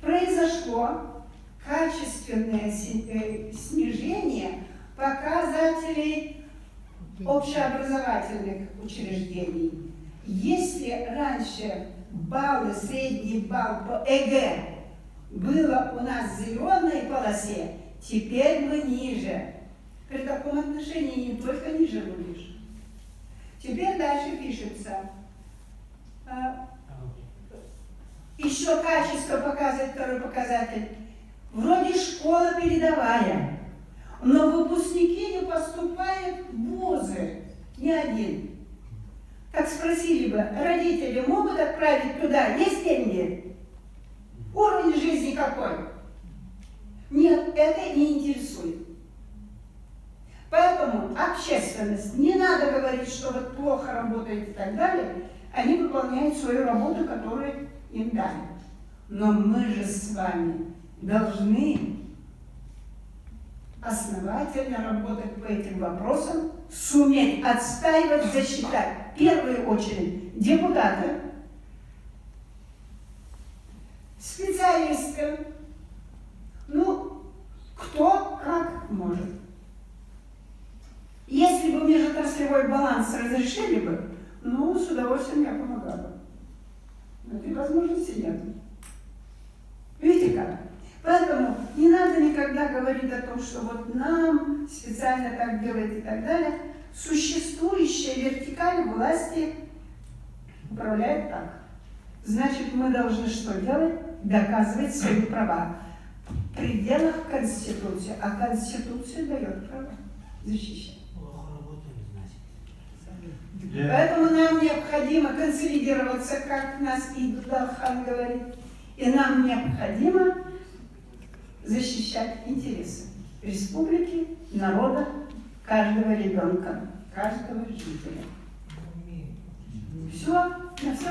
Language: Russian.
произошло качественное снижение показателей общеобразовательных учреждений. Если раньше средний балл по ЕГЭ было у нас в зеленой полосе, теперь мы ниже. При таком отношении не только ниже будешь. Теперь дальше пишется. Еще качество показывает второй показатель. Вроде школа передовая, но выпускники не поступают в вузы, ни один. Так спросили бы, родители могут отправить туда, есть деньги? Уровень жизни какой? Нет, это не интересует. Поэтому общественность, не надо говорить, что вот плохо работает и так далее, они выполняют свою работу, которую им дали. Но мы же с вами должны основательно работать по этим вопросам, суметь отстаивать, засчитать. В первую очередь депутаты, специалисты, ну, кто как может. Если бы межотраслевой баланс разрешили бы, ну, с удовольствием я помогала. Но этой возможности нет. Видите как? Поэтому не надо никогда говорить о том, что вот нам специально так делать и так далее. Существующая вертикаль власти управляет так. Значит, мы должны что делать? Доказывать свои права в пределах Конституции. А Конституция дает права защищать. Поэтому нам необходимо консолидироваться, как нас Идалхан говорит, и нам необходимо защищать интересы республики, народа, каждого ребенка, каждого жителя. Все, на все.